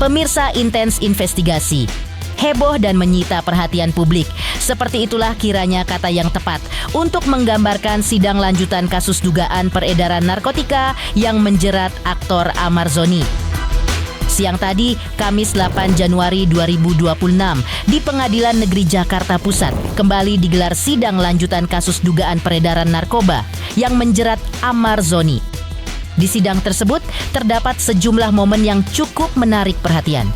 Pemirsa Intens Investigasi. Heboh dan menyita perhatian publik. Seperti itulah kiranya kata yang tepat untuk menggambarkan sidang lanjutan kasus dugaan peredaran narkotika yang menjerat aktor Ahmad Zoni. Siang tadi, Kamis 8 Januari 2026, di Pengadilan Negeri Jakarta Pusat, kembali digelar sidang lanjutan kasus dugaan peredaran narkoba yang menjerat Ahmad Zoni. Di sidang tersebut, terdapat sejumlah momen yang cukup menarik perhatian.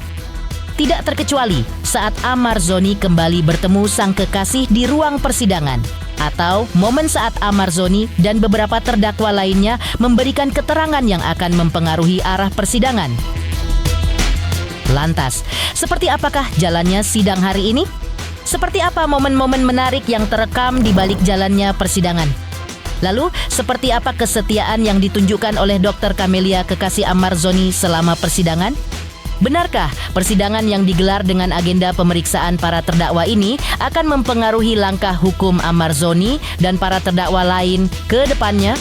Tidak terkecuali saat Ahmad Zoni kembali bertemu sang kekasih di ruang persidangan, atau momen saat Ahmad Zoni dan beberapa terdakwa lainnya memberikan keterangan yang akan mempengaruhi arah persidangan. Lantas, seperti apakah jalannya sidang hari ini? Seperti apa momen-momen menarik yang terekam di balik jalannya persidangan? Lalu, seperti apa kesetiaan yang ditunjukkan oleh Dr. Camelia kekasih Ahmad Zoni selama persidangan? Benarkah persidangan yang digelar dengan agenda pemeriksaan para terdakwa ini akan mempengaruhi langkah hukum Ahmad Zoni dan para terdakwa lain ke depannya?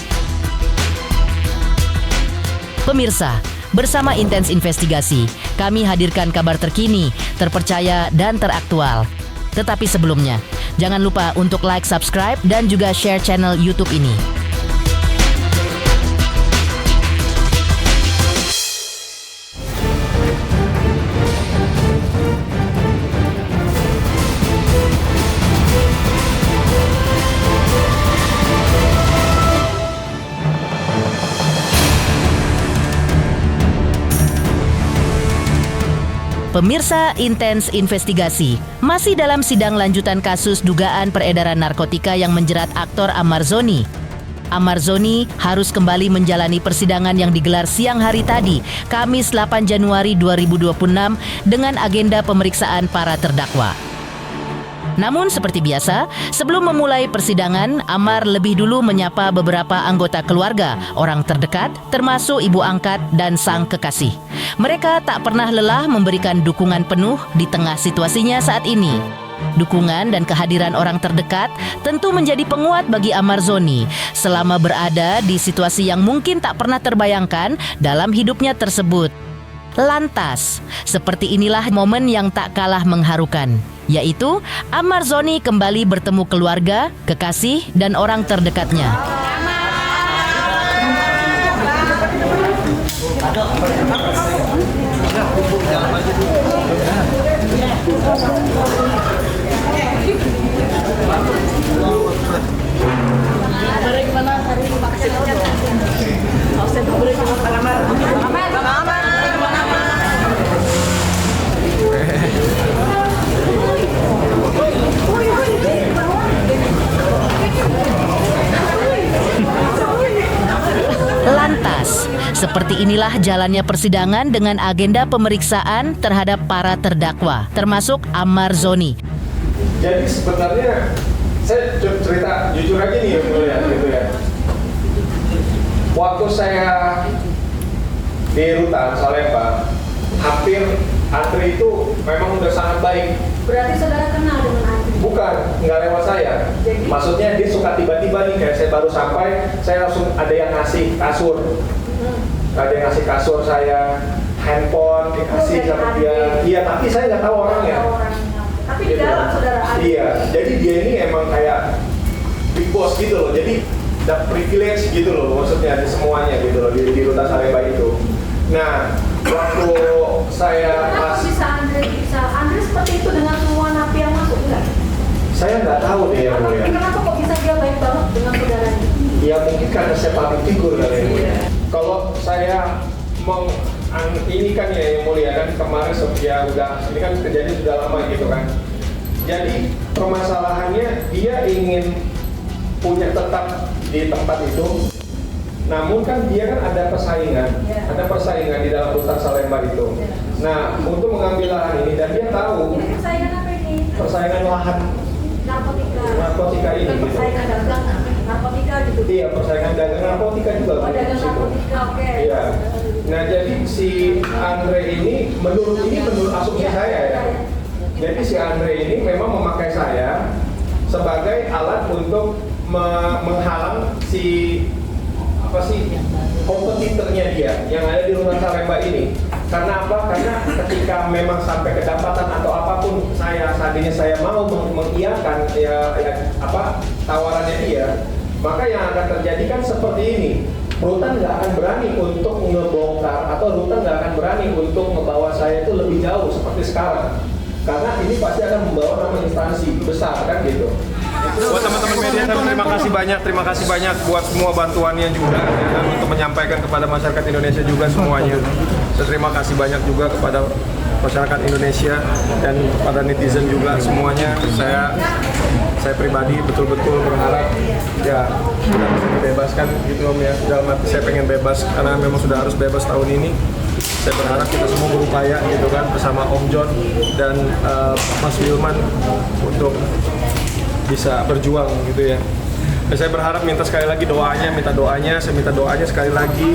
Pemirsa, bersama Intens Investigasi, kami hadirkan kabar terkini, terpercaya, dan teraktual. Tetapi sebelumnya, jangan lupa untuk like, subscribe, dan juga share channel YouTube ini. Pemirsa Intens Investigasi, masih dalam sidang lanjutan kasus dugaan peredaran narkotika yang menjerat aktor Ahmad Zoni. Ahmad Zoni harus kembali menjalani persidangan yang digelar siang hari tadi, Kamis 8 Januari 2026, dengan agenda pemeriksaan para terdakwa. Namun seperti biasa, sebelum memulai persidangan, Ahmad lebih dulu menyapa beberapa anggota keluarga, orang terdekat, termasuk ibu angkat dan sang kekasih. Mereka tak pernah lelah memberikan dukungan penuh di tengah situasinya saat ini. Dukungan dan kehadiran orang terdekat tentu menjadi penguat bagi Ahmad Zoni selama berada di situasi yang mungkin tak pernah terbayangkan dalam hidupnya tersebut. Lantas, seperti inilah momen yang tak kalah mengharukan, yaitu Ahmad Zoni kembali bertemu keluarga, kekasih, dan orang terdekatnya. Lantas, seperti inilah jalannya persidangan dengan agenda pemeriksaan terhadap para terdakwa, termasuk Ahmad Zoni. Jadi sebenarnya saya cerita jujur aja nih ya, gitu ya. Waktu saya di Rutan Salemba, hampir Andri itu memang udah sangat baik. Berarti saudara kenal dengan Andri? Bukan, nggak lewat saya. Jadi? Maksudnya dia suka tiba-tiba nih, kayak saya baru sampai, saya langsung ada yang ngasih kasur. Ada yang ngasih kasur saya, handphone dikasih sama dia. Iya, tapi saya nggak tahu orangnya. Tapi di dalam saudara Andri? Iya, jadi dia ini emang kayak big boss gitu loh. Jadi ada privilege gitu loh, maksudnya di semuanya gitu loh, di Rutan Salemba itu. Nah, waktu saya kenapa bisa Andri seperti itu dengan semua napi yang masuk, enggak? Saya nggak tahu deh yang mulia. Kenapa kok bisa dia baik banget dengan saudaranya? Ya mungkin karena saya public figure kali ya, mulia. Kalau saya ini kan ya yang mulia kan kemarin ya udah, ini kan kejadian sudah lama gitu kan. Jadi permasalahannya dia ingin punya tetap di tempat itu. Namun kan dia kan ada persaingan, ada persaingan di dalam Rutan Salemba itu. Nah, untuk mengambil lahan ini dan dia tahu Ini persaingan apa ini? persaingan lahan narkotika ini gitu. Persaingan dagang narkotika gitu. Iya, persaingan dagang narkotika juga. Oh, dagang narkotika, oke. Iya. Nah, jadi si Andre ini menurut asumsi saya ya. Jadi si Andre ini memang memakai saya sebagai alat untuk menghalang si kompetitornya dia yang ada di Rutan Salemba ini. Karena apa? Karena ketika memang sampai kedapatan atau apapun saat ini saya mau mengiyakan tawarannya dia, maka yang akan terjadi kan seperti ini. Rutan nggak akan berani untuk ngebongkar atau Rutan nggak akan berani untuk membawa saya itu lebih jauh seperti sekarang. Karena ini pasti akan membawa nama instansi besar kan gitu. Buat teman-teman media, terima kasih banyak buat semua bantuannya juga dan untuk menyampaikan kepada masyarakat Indonesia juga semuanya. Terima kasih banyak juga kepada masyarakat Indonesia dan pada netizen juga semuanya. Saya pribadi betul-betul berharap ya sudah bisa dibebaskan gitu Om ya. Dalam arti saya pengen bebas karena memang sudah harus bebas tahun ini. Saya berharap kita semua berupaya gitu kan bersama Om John dan Mas Wilman untuk bisa berjuang gitu ya. Dan saya berharap minta doanya sekali lagi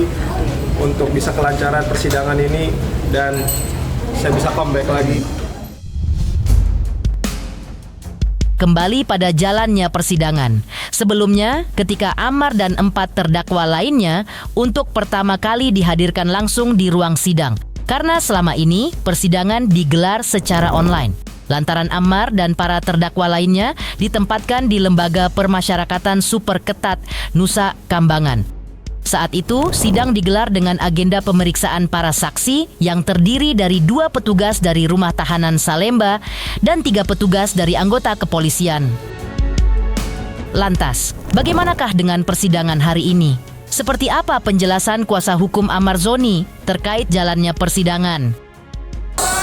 untuk bisa kelancaran persidangan ini dan saya bisa comeback lagi. Kembali pada jalannya persidangan. Sebelumnya, ketika Amar dan 4 terdakwa lainnya untuk pertama kali dihadirkan langsung di ruang sidang. Karena selama ini persidangan digelar secara online. Lantaran Amar dan para terdakwa lainnya ditempatkan di Lembaga Permasyarakatan Super Ketat, Nusa Kambangan. Saat itu, sidang digelar dengan agenda pemeriksaan para saksi yang terdiri dari 2 petugas dari Rumah Tahanan Salemba dan 3 petugas dari anggota kepolisian. Lantas, bagaimanakah dengan persidangan hari ini? Seperti apa penjelasan kuasa hukum Amar Zoni terkait jalannya persidangan?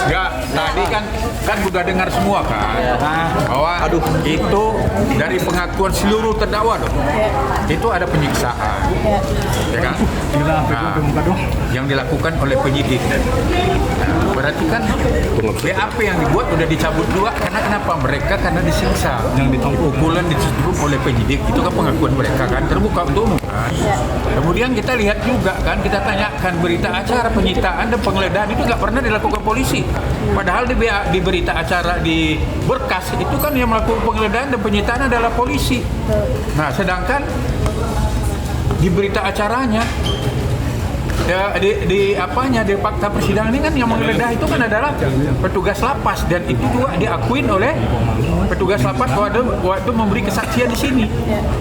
Ya, tadi kan udah dengar semua kan bahwa itu dari pengakuan seluruh terdakwa dong. Itu ada penyiksaan. Ya kan? Yang dilakukan oleh penyidik. Berarti kan BAP yang dibuat udah dicabut juga kenapa mereka karena disiksa. Yang pukulan dicabut oleh penyidik itu kan pengakuan mereka kan terbuka untuk umum kan. Kemudian kita lihat juga kan kita tanyakan berita acara penyitaan dan penggeledahan itu nggak pernah dilakukan polisi. Padahal di berita acara di berkas itu kan yang melakukan penggeledahan dan penyitaan adalah polisi. Nah, sedangkan di berita acaranya ya, di fakta persidangan ini kan yang menggeledah itu kan adalah petugas lapas dan itu juga diakuin oleh petugas lapas waktu memberi kesaksian di sini.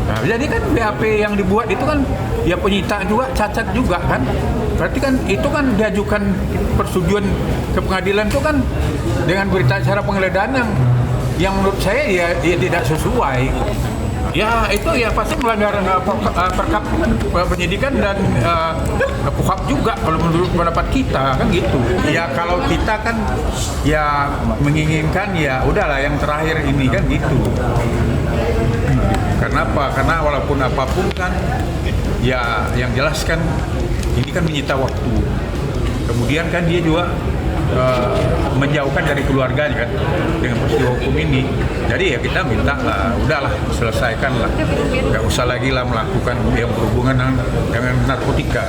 Nah, jadi kan BAP yang dibuat itu kan ya penyitaan juga cacat juga kan. Berarti kan itu kan diajukan persetujuan ke pengadilan itu kan dengan berita acara penggeledahan yang menurut saya ya tidak sesuai. Ya itu ya pasti melanggar perkap penyidikan dan PUHAP juga kalau menurut pendapat kita kan gitu. Ya kalau kita kan ya menginginkan ya udahlah yang terakhir ini kan gitu. Kenapa? Karena walaupun apapun kan ya yang jelas kan ini kan menyita waktu. Kemudian kan dia juga menjauhkan dari keluarganya kan dengan peristiwa hukum ini. Jadi ya kita minta lah, udahlah selesaikan lah, nggak usah lagi lah melakukan yang berhubungan dengan narkotika.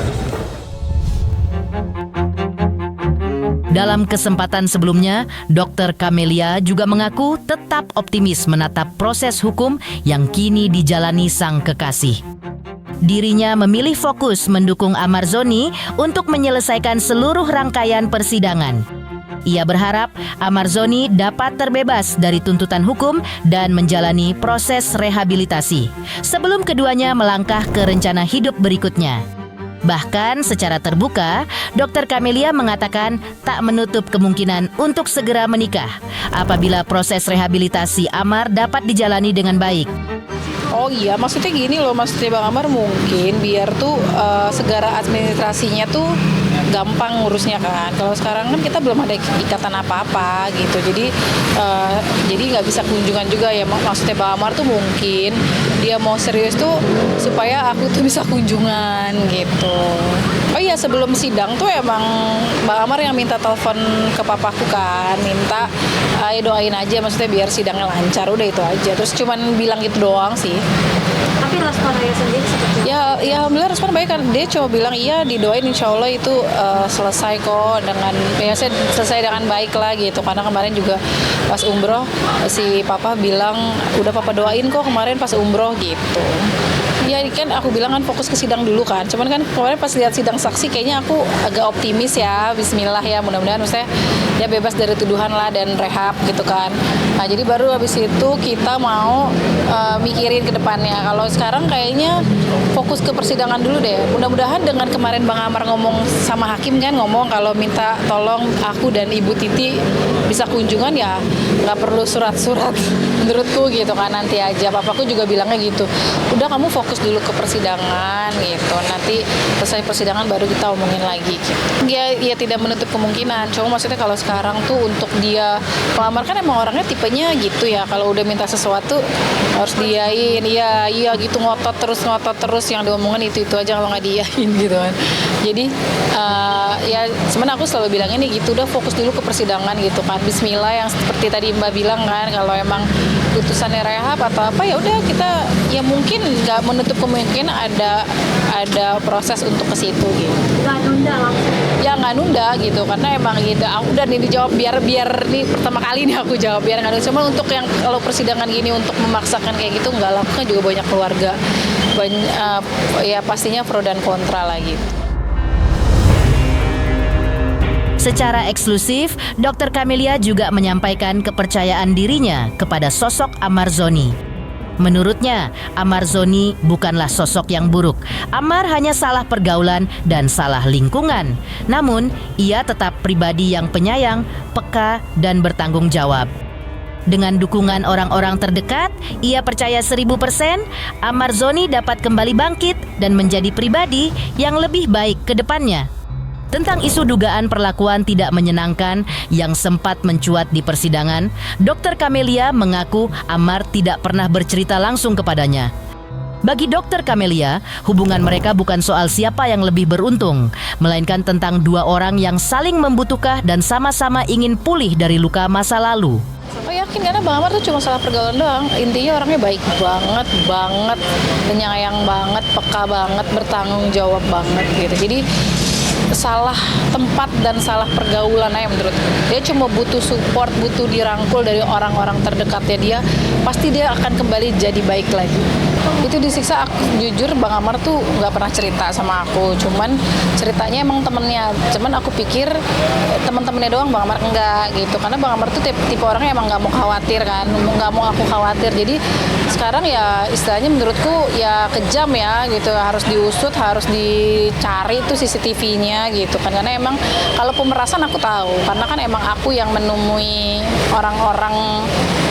Dalam kesempatan sebelumnya, Dr. Camelia juga mengaku tetap optimis menatap proses hukum yang kini dijalani sang kekasih. Dirinya memilih fokus mendukung Amar Zoni untuk menyelesaikan seluruh rangkaian persidangan. Ia berharap Amar Zoni dapat terbebas dari tuntutan hukum dan menjalani proses rehabilitasi sebelum keduanya melangkah ke rencana hidup berikutnya. Bahkan secara terbuka, Dr. Camelia mengatakan tak menutup kemungkinan untuk segera menikah apabila proses rehabilitasi Amar dapat dijalani dengan baik. Oh iya, maksudnya gini loh, maksudnya Bang Amar mungkin biar tuh segala administrasinya tuh gampang ngurusnya kan. Kalau sekarang kan kita belum ada ikatan apa-apa gitu, jadi nggak bisa kunjungan juga ya. Maksudnya Bang Amar tuh mungkin dia mau serius tuh supaya aku tuh bisa kunjungan gitu. Oh iya, sebelum sidang tuh emang Bang Amar yang minta telepon ke papaku kan, minta ayo doain aja, maksudnya biar sidangnya lancar, udah itu aja. Terus cuman bilang gitu doang sih. Tapi respon ayah sendiri seperti Ya alhamdulillah respon baik kan. Dia cuma bilang iya didoain insya Allah itu selesai kok dengan selesai dengan baik lah gitu. Karena kemarin juga pas umroh si papa bilang udah papa doain kok kemarin pas umroh gitu. Ya kan aku bilang kan fokus ke sidang dulu kan. Cuman kan kemarin pas lihat sidang saksi kayaknya aku agak optimis ya. Bismillah ya, mudah-mudahan maksudnya ya bebas dari tuduhan lah dan rehab gitu kan. Nah jadi baru habis itu kita mau mikirin ke depannya. Kalau sekarang kayaknya fokus ke persidangan dulu deh. Mudah-mudahan dengan kemarin Bang Amar ngomong sama hakim kan, ngomong kalau minta tolong aku dan Ibu Titi bisa kunjungan ya nggak perlu surat-surat menurutku gitu kan, nanti aja. Papaku juga bilangnya gitu, udah kamu fokus dulu ke persidangan gitu, nanti selesai persidangan baru kita omongin lagi gitu. Ya tidak menutup kemungkinan, cuma maksudnya kalau sekarang tuh untuk dia pelamar kan emang orangnya tipenya gitu ya, kalau udah minta sesuatu harus diain, iya gitu, ngotot terus yang diomongin itu aja, kalau nggak diain gitu kan. Jadi ya sebenarnya aku selalu bilangnya nih gitu, udah fokus dulu ke persidangan gitu kan. Bismillah, yang seperti tadi Mbak bilang kan, kalau emang putusannya rehab atau apa ya udah kita ya mungkin nggak menutup kemungkinan ada proses untuk ke situ gitu. Nggak nunda langsung. Ya nggak nunda gitu, karena emang gitu aku udah nih dijawab biar ini pertama kali nih aku jawab biar nggak nunda. Cuma untuk yang kalau persidangan gini untuk memaksakan kayak gitu nggak, lakukan juga banyak keluarga, ya pastinya pro dan kontra lah gitu. Secara eksklusif, Dr. Camelia juga menyampaikan kepercayaan dirinya kepada sosok Amar Zoni. Menurutnya, Amar Zoni bukanlah sosok yang buruk. Amar hanya salah pergaulan dan salah lingkungan. Namun, ia tetap pribadi yang penyayang, peka, dan bertanggung jawab. Dengan dukungan orang-orang terdekat, ia percaya 1000% Amar Zoni dapat kembali bangkit dan menjadi pribadi yang lebih baik ke depannya. Tentang isu dugaan perlakuan tidak menyenangkan yang sempat mencuat di persidangan, Dr. Camelia mengaku Amar tidak pernah bercerita langsung kepadanya. Bagi Dr. Camelia, hubungan mereka bukan soal siapa yang lebih beruntung, melainkan tentang dua orang yang saling membutuhkan dan sama-sama ingin pulih dari luka masa lalu. Oh yakin, karena Bang Amar tuh cuma salah pergaulan doang. Intinya orangnya baik banget, penyayang banget, peka banget, bertanggung jawab banget gitu. Jadi salah tempat dan salah pergaulan aja menurut dia. Cuma butuh support, butuh dirangkul dari orang-orang terdekatnya dia, pasti dia akan kembali jadi baik lagi. Itu disiksa, aku jujur Bang Amar tuh nggak pernah cerita sama aku, cuman ceritanya emang temennya, cuman aku pikir teman-temannya doang, Bang Amar enggak gitu, karena Bang Amar tuh tipe orangnya emang nggak mau khawatir kan, nggak mau aku khawatir. Jadi sekarang ya istilahnya menurutku ya kejam ya gitu, harus diusut, harus dicari tuh CCTV-nya gitu kan, karena emang kalau pemerasan aku tahu, karena kan emang aku yang menemui orang-orang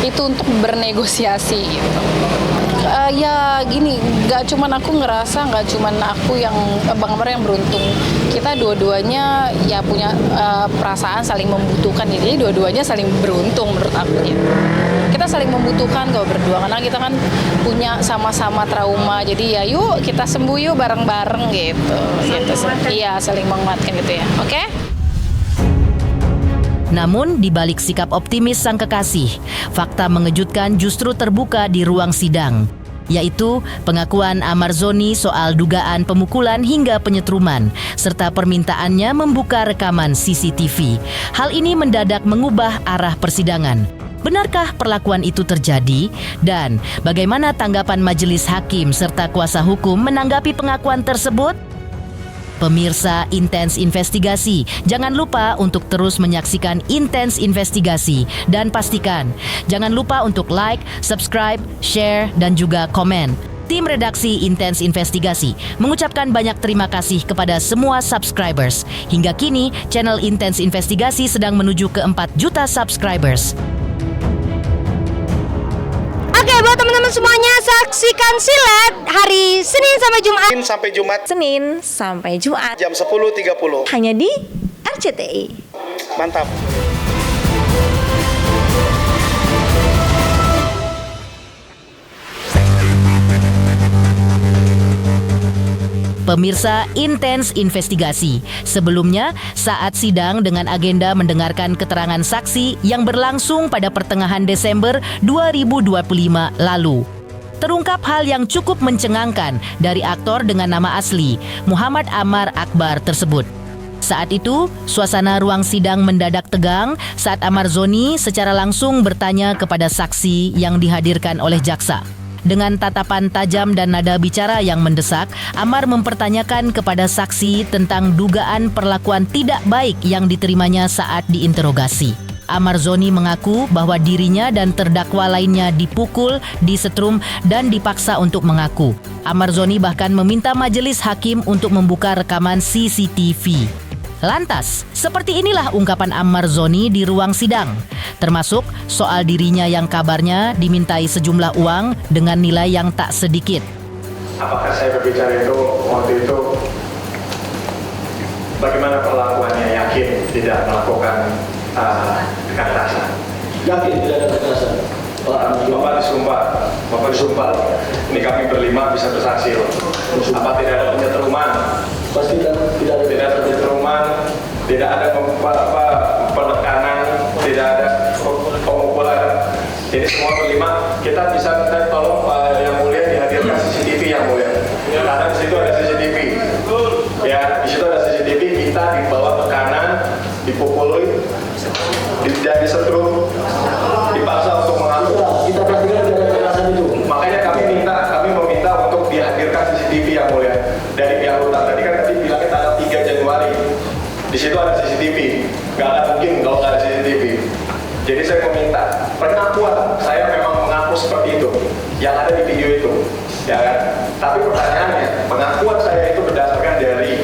itu untuk bernegosiasi gitu. Ya gini, nggak cuman aku ngerasa, nggak cuman aku yang Bang Amar yang beruntung, kita dua-duanya ya punya perasaan saling membutuhkan, jadi dua-duanya saling beruntung menurut aku ya. Kita saling membutuhkan kalau berdua, karena kita kan punya sama-sama trauma, jadi ya yuk kita sembuh yuk bareng-bareng gitu. Iya, saling menguatkan gitu ya. Oke? Namun, di balik sikap optimis sang kekasih, fakta mengejutkan justru terbuka di ruang sidang, yaitu pengakuan Amar Zoni soal dugaan pemukulan hingga penyetruman, serta permintaannya membuka rekaman CCTV. Hal ini mendadak mengubah arah persidangan. Benarkah perlakuan itu terjadi? Dan bagaimana tanggapan majelis hakim serta kuasa hukum menanggapi pengakuan tersebut? Pemirsa Intens Investigasi, jangan lupa untuk terus menyaksikan Intens Investigasi dan pastikan jangan lupa untuk like, subscribe, share, dan juga komen. Tim redaksi Intens Investigasi mengucapkan banyak terima kasih kepada semua subscribers. Hingga kini, channel Intens Investigasi sedang menuju ke 4 juta subscribers. Oke, buat teman-teman semuanya, saksikan silet hari Senin sampai Jumat. Senin sampai Jumat Jam 10.30. hanya di RCTI. Mantap. Pemirsa Intens Investigasi, sebelumnya saat sidang dengan agenda mendengarkan keterangan saksi yang berlangsung pada pertengahan Desember 2025 lalu, terungkap hal yang cukup mencengangkan dari aktor dengan nama asli Muhammad Amar Akbar tersebut. Saat itu, suasana ruang sidang mendadak tegang saat Amar Zoni secara langsung bertanya kepada saksi yang dihadirkan oleh jaksa. Dengan tatapan tajam dan nada bicara yang mendesak, Amar mempertanyakan kepada saksi tentang dugaan perlakuan tidak baik yang diterimanya saat diinterogasi. Amarzoni mengaku bahwa dirinya dan terdakwa lainnya dipukul, disetrum, dan dipaksa untuk mengaku. Amarzoni bahkan meminta majelis hakim untuk membuka rekaman CCTV. Lantas, seperti inilah ungkapan Amarzoni di ruang sidang, termasuk soal dirinya yang kabarnya dimintai sejumlah uang dengan nilai yang tak sedikit. Apakah saya berbicara itu waktu itu bagaimana perlakuannya, yakin tidak melakukan kekerasan? Yakin tidak ada kekerasan. Bapak disumpah. Ini kami berlima bisa bersaksi. Apa tidak ada penyetruman? Pasti tidak ada penyetruman, tidak ada penekanan, tidak ada pemukulan. Jadi semua berlima kita bisa minta tolong Pak Yang Mulia dihadirkan CCTV Yang Mulia. Karena di situ ada CCTV. Ya, di situ ada CCTV, kita dibawa ke kanan, dipukuli, jadi setrum, dipaksa untuk mengaku. Kita perhatikan tidak ada kekerasan itu. Makanya kami meminta untuk dihadirkan CCTV Yang Mulia dari pihak utang. Tadi kan bilangnya tanggal 3 Januari. Di situ ada CCTV. Nggak ada mungkin kalau nggak ada CCTV. Jadi saya meminta pengakuan, saya memang mengaku seperti itu yang ada di video itu, ya kan? Tapi pertanyaannya, pengakuan saya itu berdasarkan dari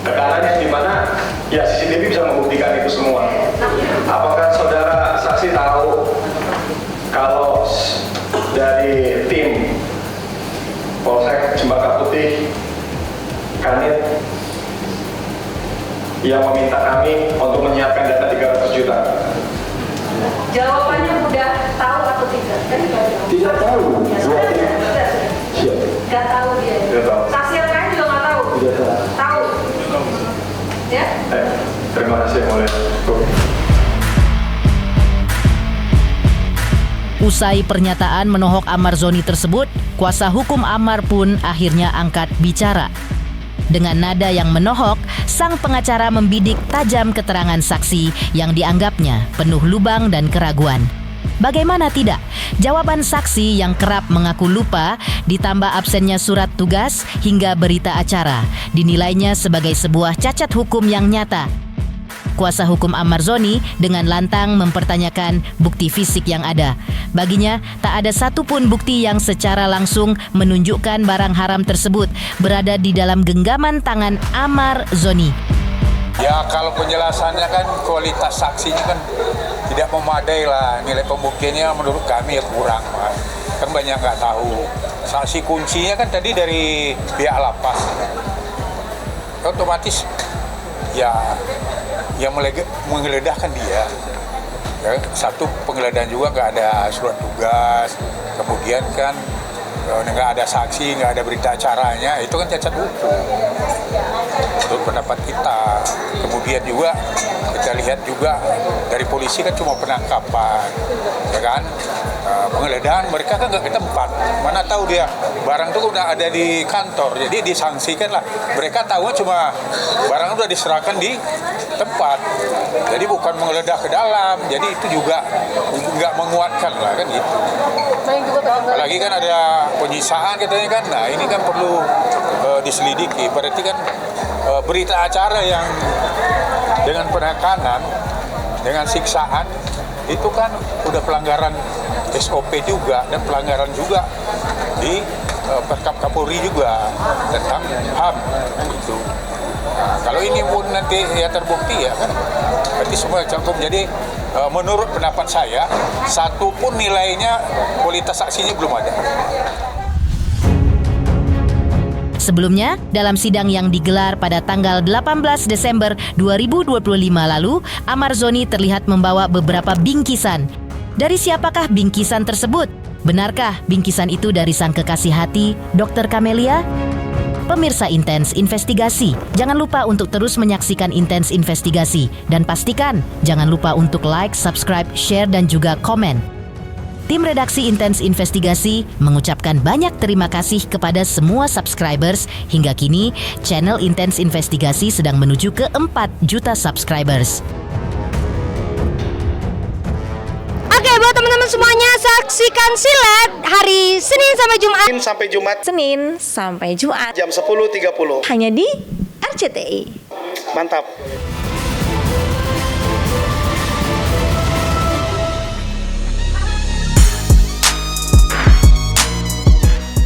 tekanan yang dimana ya CCTV bisa membuktikan itu semua. Apakah saudara saksi tahu kalau dari tim Polsek Cempaka Putih Kanit yang meminta kami untuk menyiapkan dana 300 juta? Jawabannya udah tahu atau tidak? Tidak tahu. Siap. Gak tahu dia. Tidak tahu. Saksi yang lain juga gak tahu. Tidak tahu. Tahu. Ya? Terima kasih Mulia. Usai pernyataan menohok Amarzoni tersebut, kuasa hukum Amar pun akhirnya angkat bicara. Dengan nada yang menohok, sang pengacara membidik tajam keterangan saksi yang dianggapnya penuh lubang dan keraguan. Bagaimana tidak? Jawaban saksi yang kerap mengaku lupa, ditambah absennya surat tugas hingga berita acara, dinilainya sebagai sebuah cacat hukum yang nyata. Kuasa hukum Amarzoni dengan lantang mempertanyakan bukti fisik yang ada. Baginya, tak ada satupun bukti yang secara langsung menunjukkan barang haram tersebut berada di dalam genggaman tangan Amarzoni. Ya kalau penjelasannya kan kualitas saksinya kan tidak memadai lah, nilai pembuktiannya menurut kami ya kurang Mas. Kan banyak nggak tahu. Saksi kuncinya kan tadi dari pihak lapas. Otomatis ya yang menggeledah kan dia. Ya, satu penggeledahan juga nggak ada surat tugas, kemudian kan nggak ada saksi, nggak ada berita acaranya, itu kan cacat hukum. Menurut pendapat kita. Kemudian juga kita lihat juga dari polisi kan cuma penangkapan, ya kan? Penggeledahan mereka kan nggak ke tempat. Mana tahu dia barang itu udah ada di kantor, jadi disangsikan lah. Mereka tahu cuma barang udah diserahkan di tempat, jadi bukan menggeledah ke dalam. Jadi itu juga nggak menguatkan lah kan gitu. Apalagi kan ada penyisaan katanya kan. Nah ini kan perlu diselidiki. Berarti kan berita acara yang dengan penekanan, dengan siksaan itu kan udah pelanggaran SOP juga dan pelanggaran juga di Perkap Kapolri juga tentang HAM itu. Nah, kalau ini pun nanti ya terbukti ya kan berarti semua cukup. Jadi menurut pendapat saya satu pun nilainya kualitas saksinya belum ada. Sebelumnya, dalam sidang yang digelar pada tanggal 18 Desember 2025 lalu, Amarzoni terlihat membawa beberapa bingkisan. Dari siapakah bingkisan tersebut? Benarkah bingkisan itu dari sang kekasih hati, Dr. Camelia? Pemirsa Intens Investigasi, jangan lupa untuk terus menyaksikan Intens Investigasi. Dan pastikan, jangan lupa untuk like, subscribe, share, dan juga komen. Tim redaksi Intens Investigasi mengucapkan banyak terima kasih kepada semua subscribers. Hingga kini, channel Intens Investigasi sedang menuju ke 4 juta subscribers. Oke, buat teman-teman semuanya, saksikan silet hari Senin sampai Jumat. Senin sampai Jumat jam 10.30. hanya di RCTI. Mantap.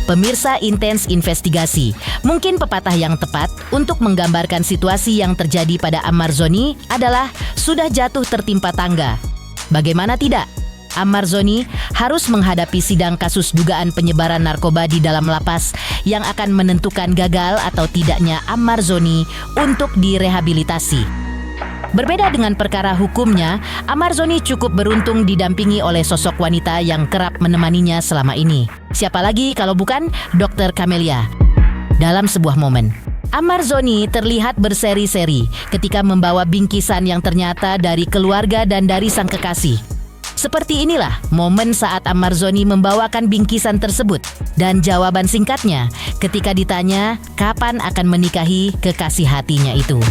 Pemirsa Intens Investigasi, mungkin pepatah yang tepat untuk menggambarkan situasi yang terjadi pada Ammarzoni adalah sudah jatuh tertimpa tangga. Bagaimana tidak? Ammarzoni harus menghadapi sidang kasus dugaan penyebaran narkoba di dalam lapas yang akan menentukan gagal atau tidaknya Ammarzoni untuk direhabilitasi. Berbeda dengan perkara hukumnya, Ammarzoni cukup beruntung didampingi oleh sosok wanita yang kerap menemaninya selama ini. Siapa lagi kalau bukan Dr. Camelia. Dalam sebuah momen, Ammarzoni terlihat berseri-seri ketika membawa bingkisan yang ternyata dari keluarga dan dari sang kekasih. Seperti inilah momen saat Ammarzoni membawakan bingkisan tersebut. Dan jawaban singkatnya ketika ditanya kapan akan menikahi kekasih hatinya itu.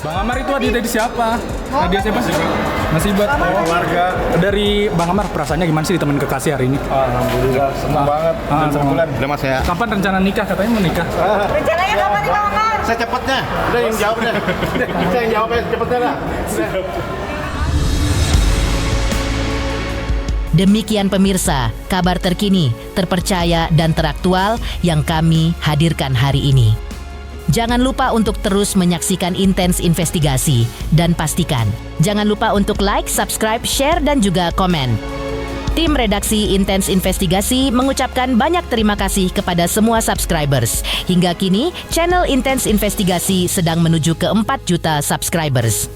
Bang Amar itu adik dari siapa? Hadiah siapa sih? Nasibat keluarga. Dari Bang Amar perasaannya gimana sih ditemenin kekasih hari ini? Alhamdulillah, senang banget. Alhamdulillah. Udah mas ya. Kapan rencana nikah? Katanya mau nikah. Rencananya kapan nih Bang Amar? Secepatnya. Udah yang jawab deh. Kita yang jawab cepetnya lah. Demikian pemirsa, kabar terkini, terpercaya dan teraktual yang kami hadirkan hari ini. Jangan lupa untuk terus menyaksikan Intens Investigasi dan pastikan jangan lupa untuk like, subscribe, share dan juga komen. Tim redaksi Intens Investigasi mengucapkan banyak terima kasih kepada semua subscribers. Hingga kini, channel Intens Investigasi sedang menuju ke 4 juta subscribers.